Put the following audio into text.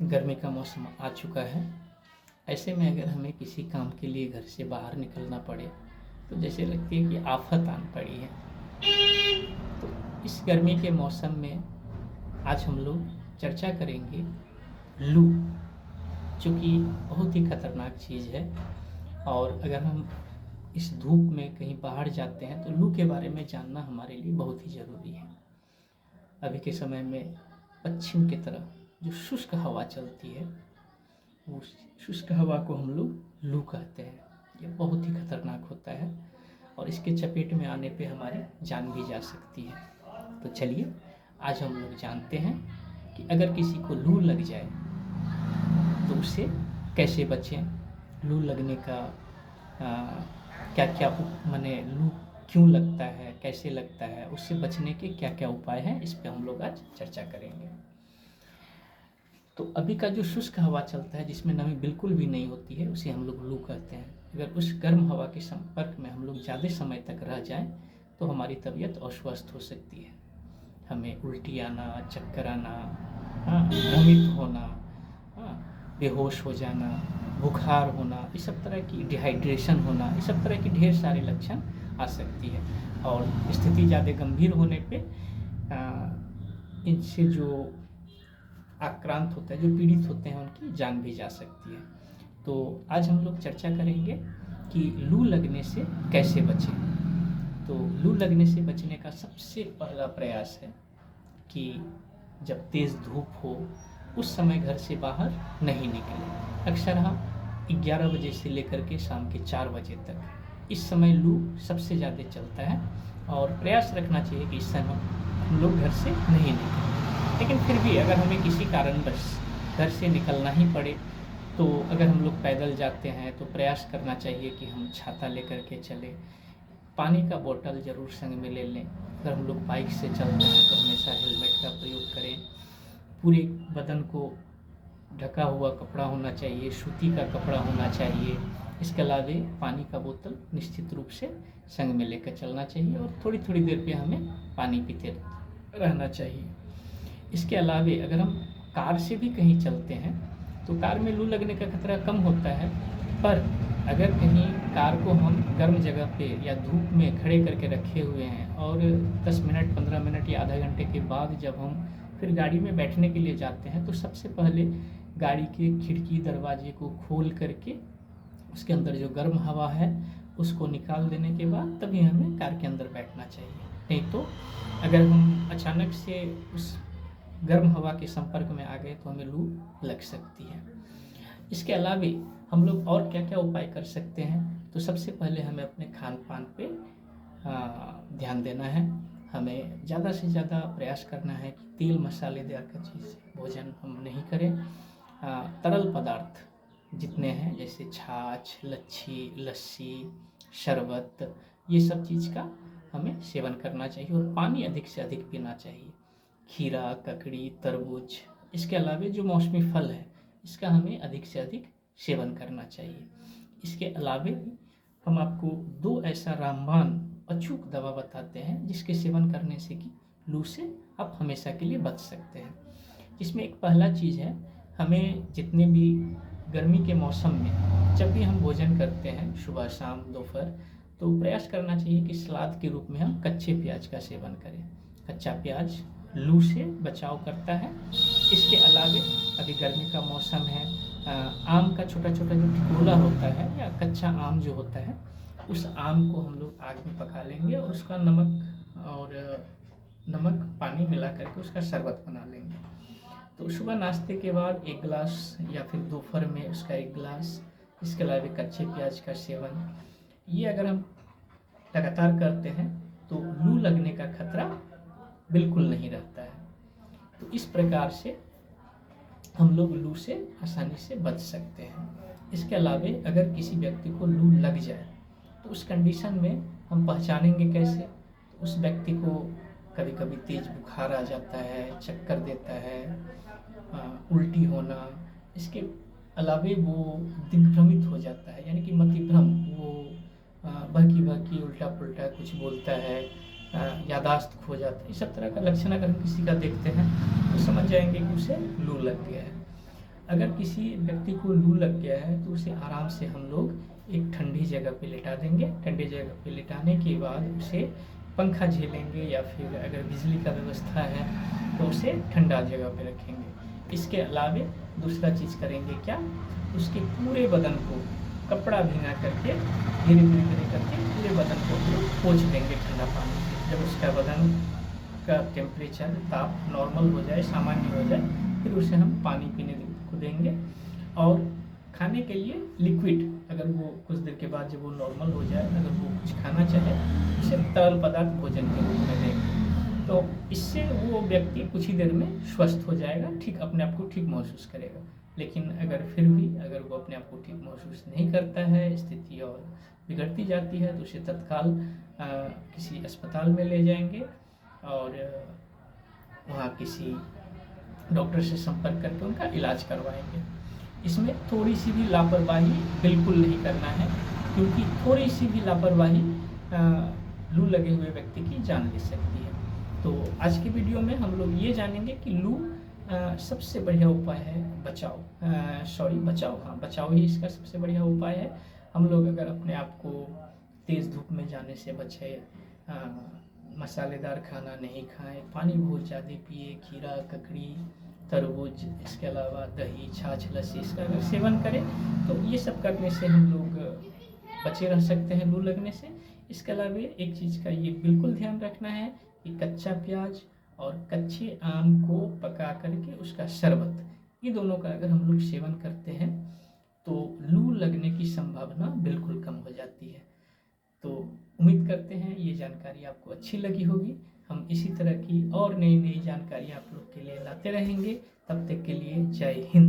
गर्मी का मौसम आ चुका है। ऐसे में अगर हमें किसी काम के लिए घर से बाहर निकलना पड़े तो जैसे लगती है कि आफत आन पड़ी है। तो इस गर्मी के मौसम में आज हम लोग चर्चा करेंगे लू, जो कि बहुत ही खतरनाक चीज़ है। और अगर हम इस धूप में कहीं बाहर जाते हैं तो लू के बारे में जानना हमारे लिए बहुत ही ज़रूरी है। अभी के समय में पश्चिम की तरफ जो शुष्क हवा चलती है, उस शुष्क हवा को हम लोग लू कहते हैं। ये बहुत ही खतरनाक होता है और इसके चपेट में आने पे हमारी जान भी जा सकती है। तो चलिए आज हम लोग जानते हैं कि अगर किसी को लू लग जाए तो उससे कैसे बचें, लू लगने का क्या क्या माने लू क्यों लगता है, कैसे लगता है, उससे बचने के क्या क्या उपाय हैं, इस पे हम लोग आज चर्चा करेंगे। तो अभी का जो शुष्क हवा चलता है जिसमें नमी बिल्कुल भी नहीं होती है, उसे हम लोग लू कहते हैं। अगर उस गर्म हवा के संपर्क में हम लोग ज़्यादा समय तक रह जाएं तो हमारी तबीयत अस्वस्थ हो सकती है। हमें उल्टी आना, चक्कर आना, भ्रमित होना, बेहोश हो जाना, बुखार होना, इस सब तरह की डिहाइड्रेशन होना, इस सब तरह की ढेर सारे लक्षण आ सकती है। और स्थिति ज़्यादा गंभीर होने पे इनसे जो आक्रांत होता है, जो पीड़ित होते हैं, उनकी जान भी जा सकती है। तो आज हम लोग चर्चा करेंगे कि लू लगने से कैसे बचें। तो लू लगने से बचने का सबसे पहला प्रयास है कि जब तेज़ धूप हो उस समय घर से बाहर नहीं निकलें। अक्सर हम 11 बजे से लेकर के शाम के 4 बजे तक, इस समय लू सबसे ज़्यादा चलता है और प्रयास रखना चाहिए कि इस समय हम लोग घर से नहीं निकलें। लेकिन फिर भी अगर हमें किसी कारणवश घर से निकलना ही पड़े तो अगर हम लोग पैदल जाते हैं तो प्रयास करना चाहिए कि हम छाता लेकर के चलें। पानी का बोतल ज़रूर संग में ले लें। अगर हम लोग बाइक से चलते हैं तो हमेशा हेलमेट का प्रयोग करें। पूरे बदन को ढका हुआ कपड़ा होना चाहिए, सूती का कपड़ा होना चाहिए। इसके अलावा पानी का बोतल निश्चित रूप से संग में लेकर चलना चाहिए और थोड़ी थोड़ी देर पे हमें पानी पीते रहना चाहिए। इसके अलावा अगर हम कार से भी कहीं चलते हैं तो कार में लू लगने का खतरा कम होता है, पर अगर कहीं कार को हम गर्म जगह पे या धूप में खड़े करके रखे हुए हैं और 10 मिनट, 15 मिनट या आधा घंटे के बाद जब हम फिर गाड़ी में बैठने के लिए जाते हैं तो सबसे पहले गाड़ी के खिड़की दरवाजे को खोल करके उसके अंदर जो गर्म हवा है उसको निकाल देने के बाद तभी हमें कार के अंदर बैठना चाहिए। नहीं तो अगर हम अचानक से उस गर्म हवा के संपर्क में आ गए तो हमें लू लग सकती है। इसके अलावा हम लोग और क्या क्या उपाय कर सकते हैं, तो सबसे पहले हमें अपने खान पान पे ध्यान देना है। हमें ज़्यादा से ज़्यादा प्रयास करना है कि तेल मसालेदार का चीज़ भोजन हम नहीं करें। तरल पदार्थ जितने हैं जैसे छाछ, लस्सी, शरबत, ये सब चीज़ का हमें सेवन करना चाहिए और पानी अधिक से अधिक पीना चाहिए। खीरा, ककड़ी, तरबूज, इसके अलावा जो मौसमी फल है इसका हमें अधिक से अधिक सेवन करना चाहिए। इसके अलावा हम आपको 2 ऐसा रामबाण अचूक दवा बताते हैं जिसके सेवन करने से कि लू से आप हमेशा के लिए बच सकते हैं। इसमें एक पहला चीज़ है, हमें जितने भी गर्मी के मौसम में जब भी हम भोजन करते हैं सुबह शाम दोपहर, तो प्रयास करना चाहिए कि सलाद के रूप में हम कच्चे प्याज का सेवन करें। कच्चा प्याज लू से बचाव करता है। इसके अलावा अभी गर्मी का मौसम है, आम का छोटा छोटा जो टिकोला होता है या कच्चा आम जो होता है, उस आम को हम लोग आग में पका लेंगे और उसका नमक पानी मिला करके उसका शरबत बना लेंगे। तो सुबह नाश्ते के बाद 1 गिलास या फिर दोपहर में उसका 1 गिलास, इसके अलावा कच्चे प्याज का सेवन, ये अगर हम लगातार करते हैं तो लू लगने का खतरा बिल्कुल नहीं रहता है। तो इस प्रकार से हम लोग लू से आसानी से बच सकते हैं। इसके अलावा अगर किसी व्यक्ति को लू लग जाए तो उस कंडीशन में हम पहचानेंगे कैसे? तो उस व्यक्ति को कभी कभी तेज बुखार आ जाता है, चक्कर देता है, उल्टी होना, इसके अलावा वो दिग्भ्रमित हो जाता है, यानी कि मतिभ्रम, वो बहकी उल्टा पुल्टा कुछ बोलता है, यादाश्त खो जाता है। इस सब तरह का लक्षण अगर हम किसी का देखते हैं तो समझ जाएंगे कि उसे लू लग गया है। अगर किसी व्यक्ति को लू लग गया है तो उसे आराम से हम लोग एक ठंडी जगह पे लिटा देंगे। ठंडी जगह पे लिटाने के बाद उसे पंखा झेलेंगे या फिर अगर बिजली का व्यवस्था है तो उसे ठंडा जगह पे रखेंगे। इसके अलावे दूसरा चीज़ करेंगे क्या, उसके पूरे बदन को कपड़ा भीगा करके धीरे धीरे धीरे करके पूरे बदन को पोंछ देंगे ठंडा पानी से। जब उसका बदन का टेम्परेचर ताप नॉर्मल हो जाए, सामान्य हो जाए, फिर उसे हम पानी पीने को देंगे। और खाने के लिए लिक्विड, अगर वो कुछ देर के बाद जब वो नॉर्मल हो जाए, अगर वो कुछ खाना चाहे उसे तरल पदार्थ भोजन के रूप में देंगे। तो इससे वो व्यक्ति कुछ ही देर में स्वस्थ हो जाएगा, ठीक अपने आप को ठीक महसूस करेगा। लेकिन अगर फिर भी अगर वो अपने आप को ठीक महसूस नहीं करता है, स्थिति और बिगड़ती जाती है, तो उसे तत्काल किसी अस्पताल में ले जाएंगे और वहाँ किसी डॉक्टर से संपर्क करके उनका इलाज करवाएंगे। इसमें थोड़ी सी भी लापरवाही बिल्कुल नहीं करना है, क्योंकि थोड़ी सी भी लापरवाही लू लगे हुए व्यक्ति की जान ले सकती है। तो आज की वीडियो में हम लोग ये जानेंगे कि लू सबसे बढ़िया उपाय है बचाव ही इसका सबसे बढ़िया उपाय है। हम लोग अगर अपने आप को तेज़ धूप में जाने से बचे, मसालेदार खाना नहीं खाएं, पानी बहुत ज़्यादा पिए, खीरा, ककड़ी, तरबूज, इसके अलावा दही, छाछ, लस्सी इसका अगर सेवन करें तो ये सब करने से हम लोग बचे रह सकते हैं लू लगने से। इसके अलावा एक चीज़ का ये बिल्कुल ध्यान रखना है कि कच्चा प्याज और कच्चे आम को पका करके उसका शरबत, ये दोनों का अगर हम लोग सेवन करते हैं तो लू लगने की संभावना बिल्कुल कम हो जाती है। तो उम्मीद करते हैं ये जानकारी आपको अच्छी लगी होगी। हम इसी तरह की और नई नई जानकारी आप लोग के लिए लाते रहेंगे। तब तक के लिए जय हिंद।